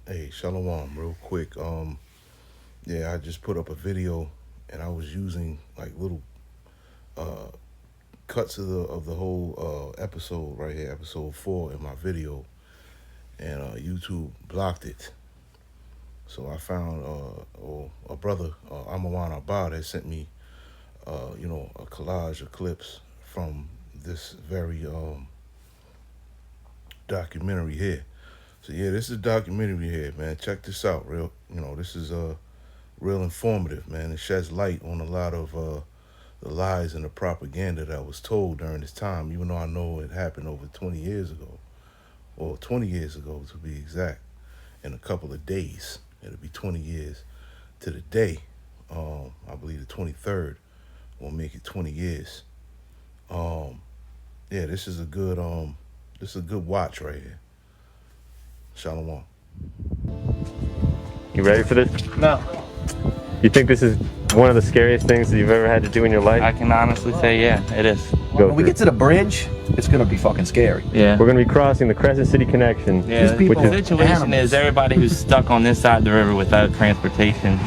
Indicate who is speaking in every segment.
Speaker 1: Hey, Shalom, real quick. Yeah, I just put up a video, and I was using like little uh cuts of the whole episode right here, episode 4 in my video, and YouTube blocked it. So I found a brother, Amawan Abad, had sent me a collage of clips from this very documentary here. So yeah, this is a documentary here, man. Check this out, real. This is real informative, man. It sheds light on a lot of the lies and the propaganda that was told during this time, even though I know it happened over 20 years ago, or 20 years ago to be exact, in a couple of days. It'll be 20 years to the day. I believe the 23rd will make it 20 years. Um, yeah, this is a good watch right here. Shalom.
Speaker 2: You ready for this?
Speaker 3: No.
Speaker 2: You think this is one of the scariest things that you've ever had to do in your life?
Speaker 3: I can honestly say, yeah, it is.
Speaker 4: When we get to the bridge, it's gonna be fucking scary.
Speaker 3: Yeah.
Speaker 2: We're gonna be crossing the Crescent City Connection.
Speaker 3: Yeah,
Speaker 4: These people
Speaker 3: the situation
Speaker 4: animals.
Speaker 3: is everybody who's stuck on this side of the river without transportation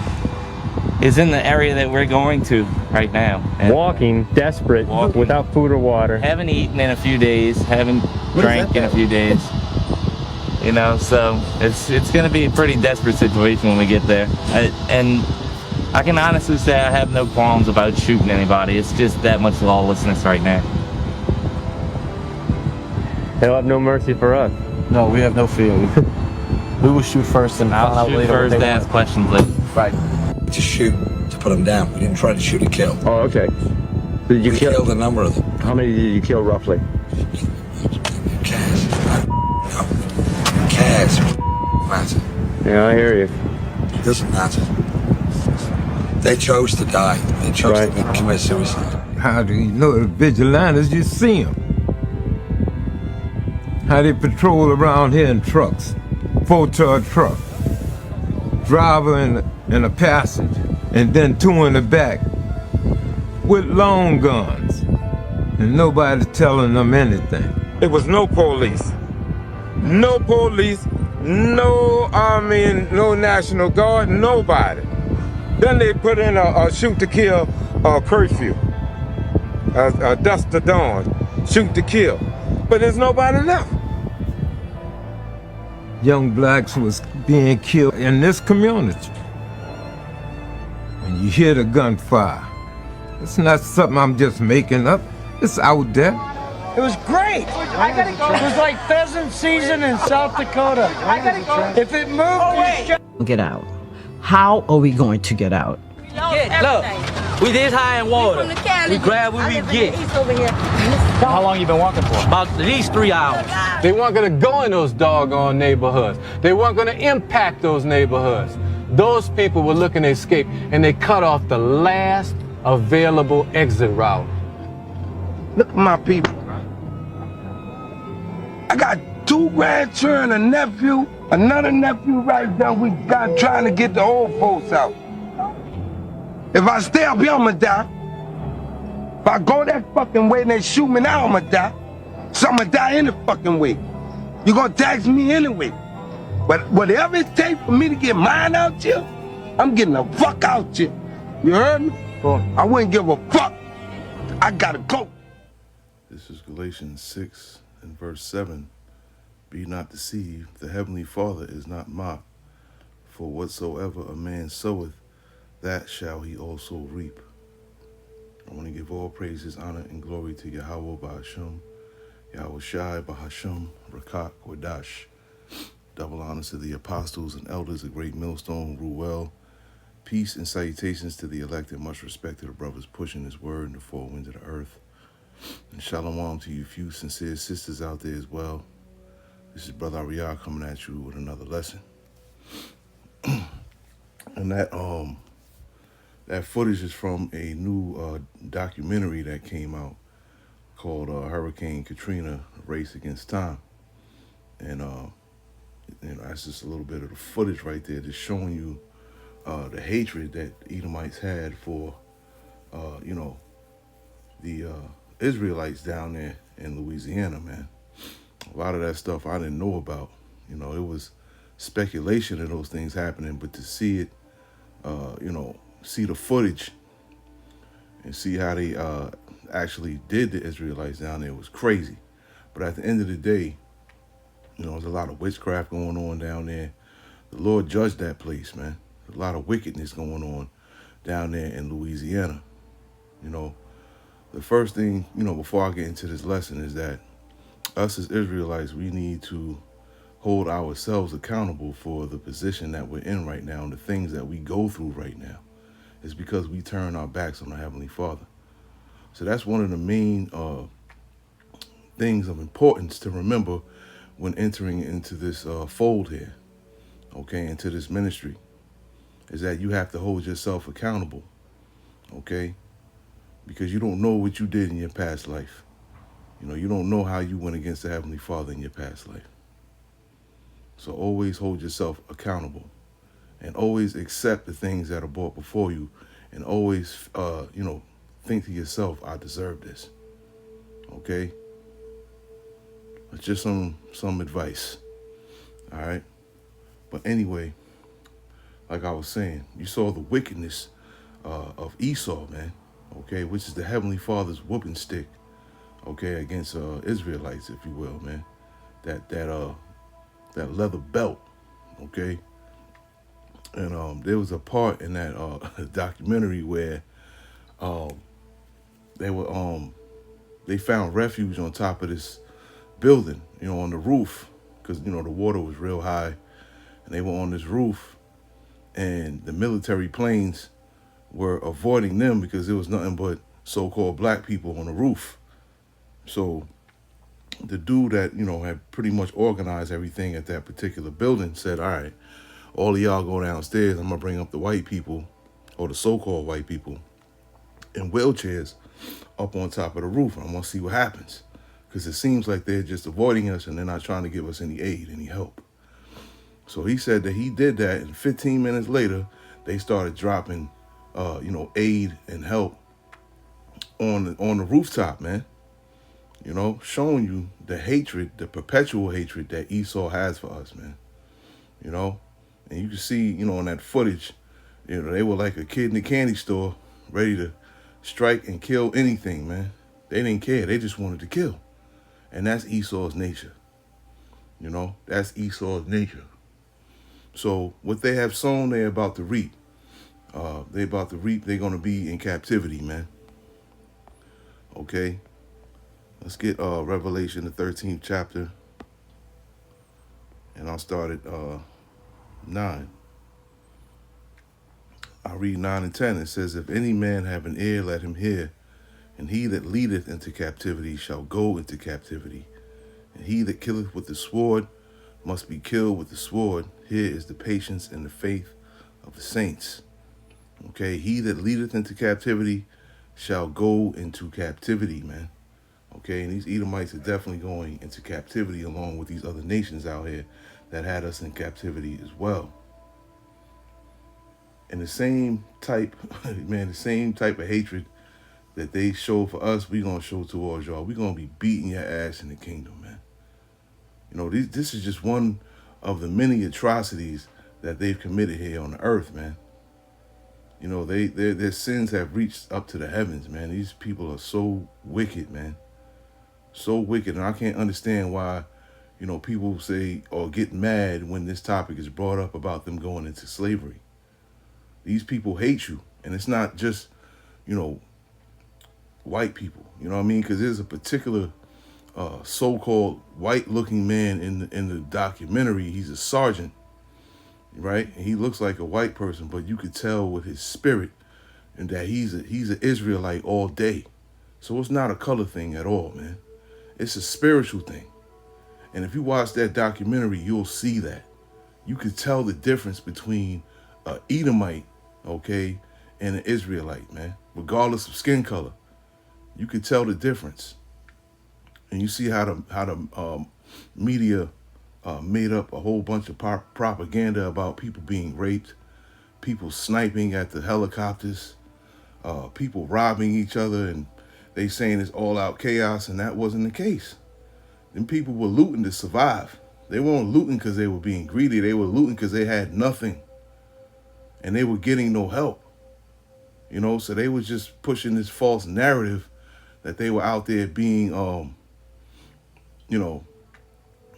Speaker 3: is in the area that we're going to right now. And
Speaker 2: Walking, desperate, without food or water.
Speaker 3: haven't eaten in a few days, haven't drank in a few days. You know, so it's gonna be a pretty desperate situation when we get there. And I can honestly say I have no qualms about shooting anybody. It's just that much lawlessness right now.
Speaker 2: They'll have no mercy for us.
Speaker 4: No, we have no fear. We will shoot first and find
Speaker 3: I'll
Speaker 4: out
Speaker 3: shoot
Speaker 4: later.
Speaker 3: first, ask questions later.
Speaker 4: Right.
Speaker 5: To shoot, to put them down. We didn't try to shoot or kill.
Speaker 2: Oh, okay. Did you
Speaker 5: We killed a number of them.
Speaker 2: How many did you kill roughly?
Speaker 5: Cash. No. Cash. Matter.
Speaker 2: Yeah, I hear you.
Speaker 5: It doesn't matter. They chose to die. They chose
Speaker 2: Right.
Speaker 5: to commit suicide.
Speaker 6: How do you know the vigilantes? You see them. How they patrol around here in trucks. 4-ton truck. Driver and a passenger. And then 2 in the back. With long guns. And nobody telling them anything. There was no police. No police. No army, no National Guard. Nobody. Then they put in a shoot to kill curfew. A dusk to dawn. Shoot to kill. But there's nobody left. Young blacks was being killed in this community. When you hear the gunfire, it's not something I'm just making up. It's out there.
Speaker 7: It was great. It was like pheasant season in South Dakota. If it moved, you
Speaker 8: get out. How are we going to get out?
Speaker 7: look. We this high in water. We grab what we get.
Speaker 3: How long you been walking for?
Speaker 7: About at least 3 hours.
Speaker 6: They weren't gonna go in those doggone neighborhoods. They weren't gonna impact those neighborhoods. Those people were looking to escape, and they cut off the last available exit route. Look at my people. I got 2 grandchildren, a nephew, another nephew right there. We got trying to get the old folks out. If I stay up here, I'ma die. If I go that fucking way and they shoot me now, I'ma die. So I'ma die any fucking way. You gonna tax me anyway. But whatever it takes for me to get mine out here, I'm getting the fuck out here. You heard me? I wouldn't give a fuck. I gotta go.
Speaker 1: This is Galatians 6 and verse 7. Be not deceived, the heavenly Father is not mocked. For whatsoever a man soweth, that shall he also reap. I want to give all praises, honor, and glory to Yahweh Ba'asham, Yahweh Shai Bahasham, Rakak Wadash. Double honors to the apostles and elders, the great millstone, Ruel. Peace and salutations to the elect, and much respect to the brothers pushing this word in the four winds of the earth. And shalom to you few sincere sisters out there as well. This is Brother Ariyah coming at you with another lesson. And that footage is from a new documentary that came out called Hurricane Katrina, Race Against Time. And that's just a little bit of the footage right there, just showing you the hatred that Edomites had for, the Israelites down there in Louisiana, man. A lot of that stuff I didn't know about. It was speculation of those things happening, but to see it, see the footage and see how they actually did the Israelites down there was crazy. But at the end of the day, there's a lot of witchcraft going on down there. The Lord judged that place, man. A lot of wickedness going on down there in Louisiana. The first thing, before I get into this lesson is that us as Israelites, we need to hold ourselves accountable for the position that we're in right now and the things that we go through right now. It's because we turn our backs on the Heavenly Father. So that's one of the main things of importance to remember when entering into this fold here, okay, into this ministry, is that you have to hold yourself accountable, okay? Because you don't know what you did in your past life. You don't know how you went against the Heavenly Father in your past life. So always hold yourself accountable and always accept the things that are brought before you and always, think to yourself, I deserve this, okay? It's just some advice, all right? But anyway, like I was saying, you saw the wickedness of Esau, man, okay, which is the Heavenly Father's whooping stick, okay, against Israelites, if you will, man. That leather belt, okay? And there was a part in that documentary where they found refuge on top of this building, on the roof, because the water was real high, and they were on this roof, and the military planes were avoiding them because there was nothing but so-called black people on the roof. So the dude that had pretty much organized everything at that particular building said, all right, all of y'all go downstairs, I'm gonna bring up the white people, or the so-called white people, in wheelchairs up on top of the roof. I'm gonna see what happens, because it seems like they're just avoiding us and they're not trying to give us any aid, any help. So he said that he did that, and 15 minutes later, they started dropping, aid and help on the rooftop, man. Showing you the hatred, the perpetual hatred that Esau has for us, man. And you can see, in that footage, they were like a kid in the candy store, ready to strike and kill anything, man. They didn't care. They just wanted to kill. And that's Esau's nature. That's Esau's nature. So what they have sown, they're about to reap. They're going to be in captivity, man. Okay. Let's get Revelation, the 13th chapter. And I'll start at 9. I'll read 9 and 10. It says, if any man have an ear, let him hear. And he that leadeth into captivity shall go into captivity. And he that killeth with the sword must be killed with the sword. Here is the patience and the faith of the saints. Okay, he that leadeth into captivity shall go into captivity, man. Okay, and these Edomites are definitely going into captivity along with these other nations out here that had us in captivity as well. And the same type, man, the same type of hatred that they show for us, we're going to show towards y'all. We're going to be beating your ass in the kingdom, man. This is just one of the many atrocities that they've committed here on the earth, man. Their sins have reached up to the heavens, man. These people are so wicked, man. So wicked. And I can't understand why, people say or get mad when this topic is brought up about them going into slavery. These people hate you. And it's not just, white people. You know what I mean? Because there's a particular so-called white-looking man in the documentary. He's a sergeant, right? And he looks like a white person, but you could tell with his spirit and that he's an Israelite all day. So it's not a color thing at all, man. It's a spiritual thing. And if you watch that documentary, you'll see that. You could tell the difference between an Edomite, okay, and an Israelite, man, regardless of skin color. You could tell the difference. And you see how the media made up a whole bunch of propaganda about people being raped, people sniping at the helicopters, people robbing each other, and they saying it's all out chaos, and that wasn't the case. Them people were looting to survive, They weren't looting because they were being greedy. They were looting because they had nothing. And they were getting no help. You know, so they was just pushing this false narrative that they were out there being, you know,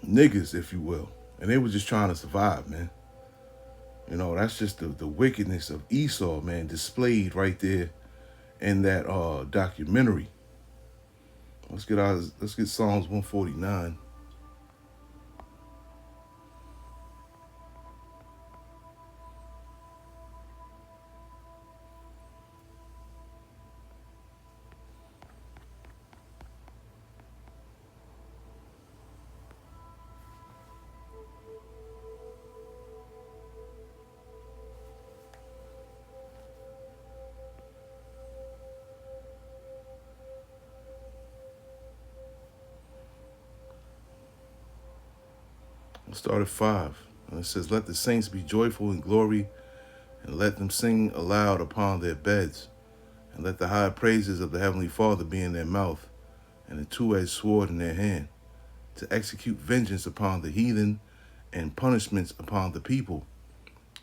Speaker 1: niggas, if you will. And they were just trying to survive, man. You know, that's just the wickedness of Esau, man, displayed right there in that documentary. Let's get Psalms 149. Let's start at 5. And it says, let the saints be joyful in glory, and let them sing aloud upon their beds, and let the high praises of the Heavenly Father be in their mouth, and a two-edged sword in their hand, to execute vengeance upon the heathen, and punishments upon the people,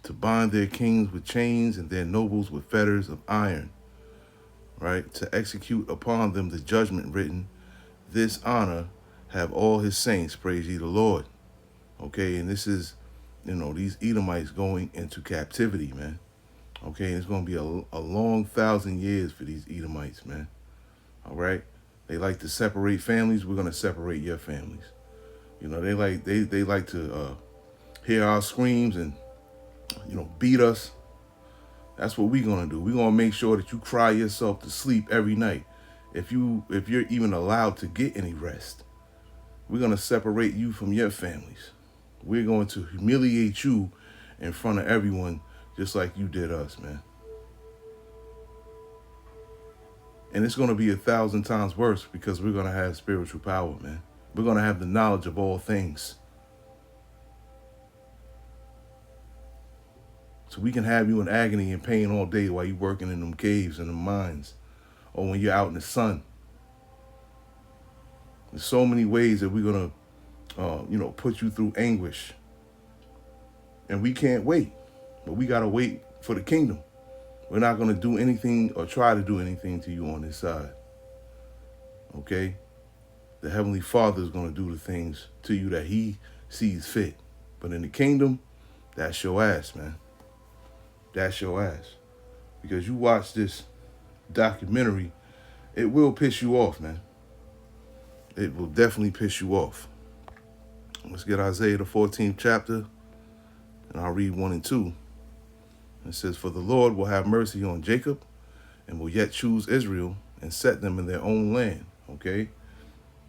Speaker 1: to bind their kings with chains and their nobles with fetters of iron, right? To execute upon them the judgment written, this honor have all his saints, praise ye the Lord. Okay, and this is, you know, these Edomites going into captivity, man. Okay, and it's going to be a long 1,000 years for these Edomites, man. All right? They like to separate families. We're going to separate your families. You know, they like to hear our screams and, you know, beat us. That's what we're going to do. We're going to make sure that you cry yourself to sleep every night. If you're even allowed to get any rest, we're going to separate you from your families. We're going to humiliate you in front of everyone just like you did us, man. And it's going to be 1,000 times worse because we're going to have spiritual power, man. We're going to have the knowledge of all things. So we can have you in agony and pain all day while you're working in them caves and them mines, or when you're out in the sun. There's so many ways that we're going to put you through anguish. And we can't wait. But we got to wait for the kingdom. We're not going to do anything or try to do anything to you on this side. Okay? The Heavenly Father is going to do the things to you that he sees fit. But in the kingdom, that's your ass, man. That's your ass. Because you watch this documentary, it will piss you off, man. It will definitely piss you off. Let's get Isaiah the 14th chapter, and I'll read 1 and 2. It says, for the Lord will have mercy on Jacob, and will yet choose Israel, and set them in their own land, okay?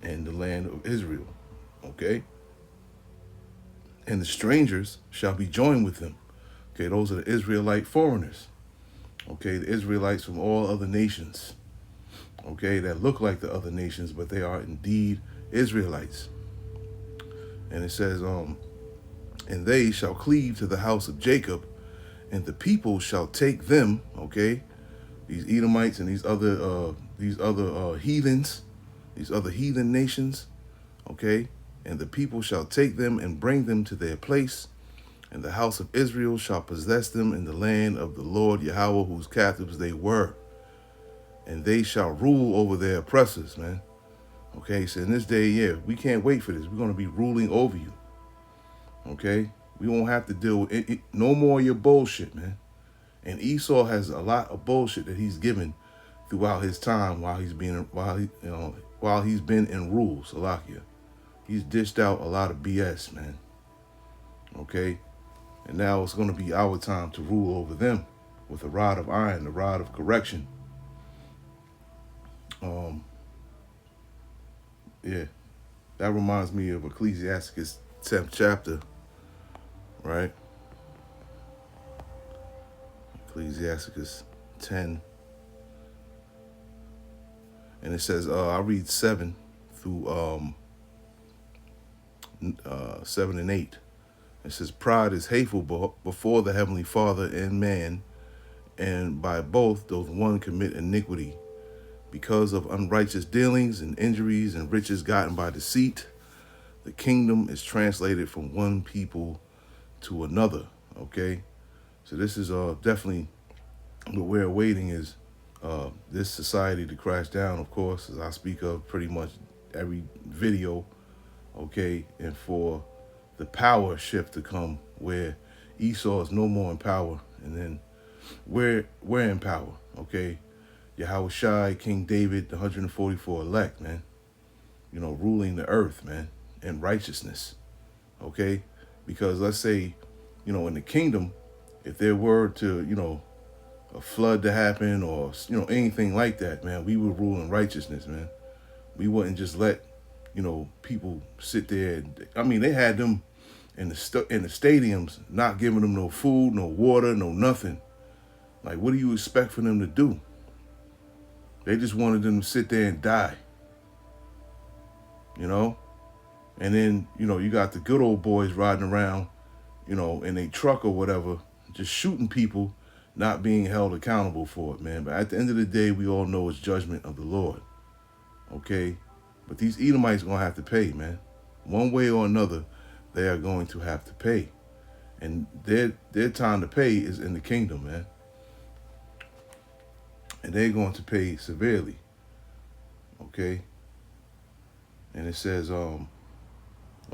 Speaker 1: And the land of Israel, okay? And the strangers shall be joined with them. Okay, those are the Israelite foreigners. Okay, the Israelites from all other nations. Okay, that look like the other nations, but they are indeed Israelites. And it says, and they shall cleave to the house of Jacob, and the people shall take them, okay, these Edomites and these other heathens, these other heathen nations, okay, and the people shall take them and bring them to their place, and the house of Israel shall possess them in the land of the Lord Yahweh, whose captives they were, and they shall rule over their oppressors, man. Okay, so in this day, yeah, we can't wait for this. We're going to be ruling over you. Okay? We won't have to deal with it, no more of your bullshit, man. And Esau has a lot of bullshit that he's given throughout his time while he's been in rule, Salakia. He's dished out a lot of BS, man. Okay? And now it's going to be our time to rule over them with a rod of iron, the rod of correction. Yeah, that reminds me of Ecclesiastes 10th chapter, right? Ecclesiastes 10. And it says, I'll read 7 through 7 and 8. It says, pride is hateful before the Heavenly Father and man, and by both doth one commit iniquity. Because of unrighteous dealings and injuries and riches gotten by deceit, The kingdom is translated from one people to another, okay? So this is definitely what we're awaiting is this society to crash down, of course, as I speak of pretty much every video, okay? And for the power shift to come where Esau is no more in power, and then we're in power, okay? Yahweh Shai, King David, the 144 elect, man, you know, ruling the earth, man, in righteousness, okay? Because let's say, you know, in the kingdom, if there were to, you know, a flood to happen or, you know, anything like that, man, we would rule in righteousness, man. We wouldn't just let, you know, people sit there. I mean, they had them in the stadiums, not giving them no food, no water, no nothing. Like, what do you expect for them to do? They just wanted them to sit there and die, you know? And then, you know, you got the good old boys riding around, you know, in a truck or whatever, just shooting people, not being held accountable for it, man. But at the end of the day, we all know it's judgment of the Lord, okay? But these Edomites are going to have to pay, man. One way or another, they are going to have to pay. And their time to pay is in the kingdom, man. And they're going to pay severely, okay? And it says, let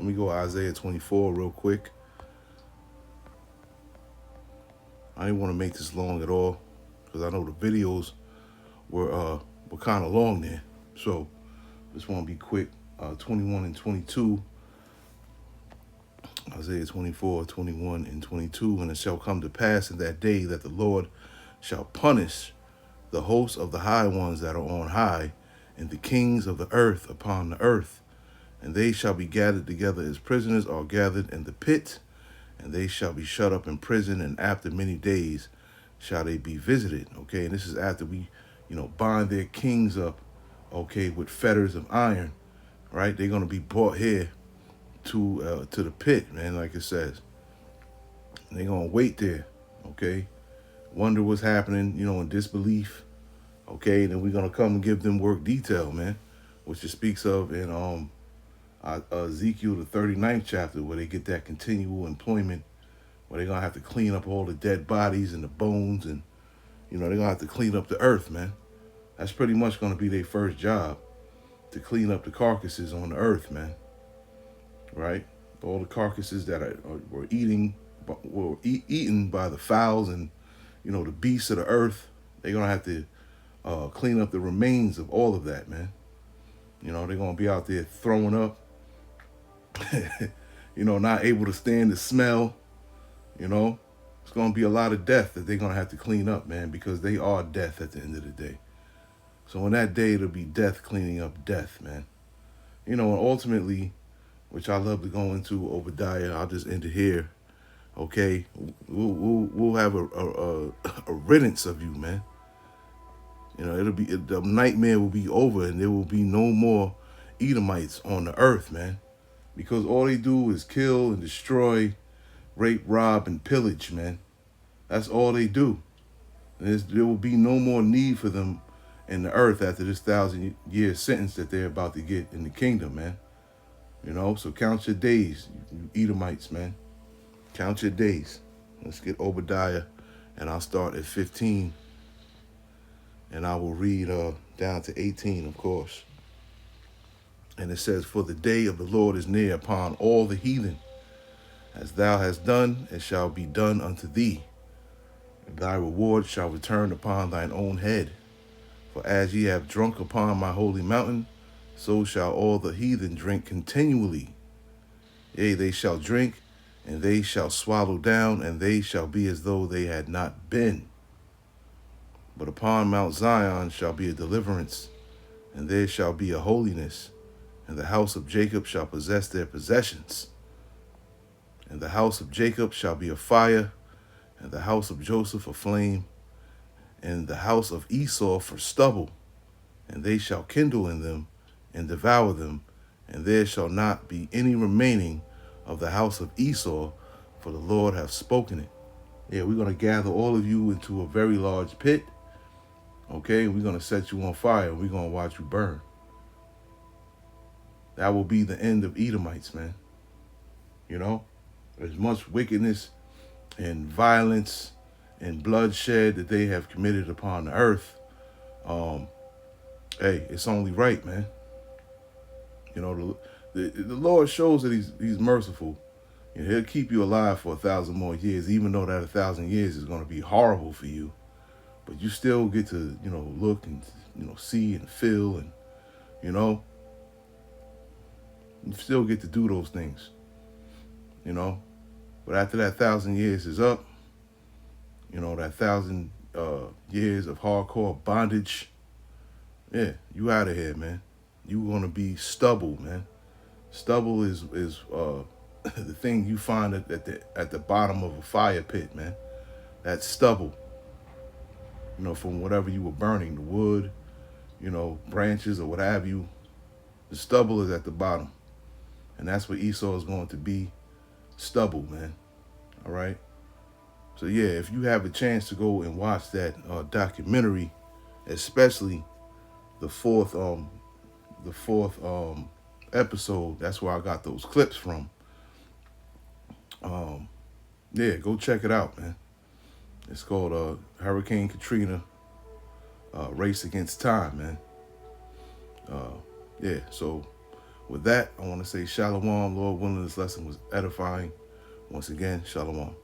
Speaker 1: me go to Isaiah 24 real quick. I didn't want to make this long at all because I know the videos were kind of long there. So just want to be quick. 21 and 22. Isaiah 24, 21 and 22. And it shall come to pass in that day that the Lord shall punish the hosts of the high ones that are on high, and the kings of the earth upon the earth. And they shall be gathered together as prisoners are gathered in the pit, and they shall be shut up in prison, and after many days shall they be visited. Okay, and this is after we, you know, bind their kings up, okay, with fetters of iron, right? They're going to be brought here to the pit, man, like it says. And they're going to wait there, okay? Wonder what's happening, you know, in disbelief, okay? And then we're going to come and give them work detail, man, which it speaks of in Ezekiel, the 39th chapter, where they get that continual employment, where they're going to have to clean up all the dead bodies and the bones, and, you know, they're going to have to clean up the earth, man. That's pretty much going to be their first job, to clean up the carcasses on the earth, man, right? All the carcasses that were eaten by the fowls and, you know, the beasts of the earth. They're going to have to clean up the remains of all of that, man. You know, they're going to be out there throwing up, you know, not able to stand the smell, you know. It's going to be a lot of death that they're going to have to clean up, man, because they are death at the end of the day. So in that day, it'll be death cleaning up death, man. You know, and ultimately, which I love to go into, Obadiah, I'll just end it here, okay? We'll have a riddance of you, man. You know, the nightmare will be over, and there will be no more Edomites on the earth, man. Because all they do is kill and destroy, rape, rob, and pillage, man. That's all they do. There will be no more need for them in the earth after this 1,000-year sentence that they're about to get in the kingdom, man. You know, so count your days, you Edomites, man. Count your days. Let's get Obadiah, and I'll start at 15, and I will read down to 18, of course. And it says, for the day of the Lord is near upon all the heathen. As thou hast done, it shall be done unto thee. And thy reward shall return upon thine own head. For as ye have drunk upon my holy mountain, so shall all the heathen drink continually. Yea, they shall drink, and they shall swallow down, and they shall be as though they had not been. But upon Mount Zion shall be a deliverance, and there shall be a holiness, and the house of Jacob shall possess their possessions. And the house of Jacob shall be a fire, and the house of Joseph a flame, and the house of Esau for stubble, and they shall kindle in them and devour them, and there shall not be any remaining of the house of Esau, for the Lord hath spoken it. Yeah, we're going to gather all of you into a very large pit, okay? We're going to set you on fire, and we're going to watch you burn. that will be the end of Edomites, man. You know, as much wickedness and violence and bloodshed that they have committed upon the earth, hey, it's only right, man. You know, the Lord shows that he's merciful. And he'll keep you alive for 1,000 more years, even though that 1,000 years is going to be horrible for you. But you still get to, you know, look and, you know, see and feel and, you know, you still get to do those things, you know. But after that 1,000 years is up, you know, that 1,000 years of hardcore bondage, yeah, you out of here, man. You gonna be stubble, man. Stubble is the thing you find at the bottom of a fire pit, man. That's stubble. You know, from whatever you were burning, the wood, you know, branches or what have you. The stubble is at the bottom. And that's what Esau is going to be. Stubble, man. All right? So, yeah, if you have a chance to go and watch that documentary, especially the fourth episode, that's where I got those clips from. Yeah, go check it out, man. It's called Hurricane Katrina, Race Against Time, man. Yeah, so with that, I want to say shalom. Lord willing, this lesson was edifying. Once again, shalom.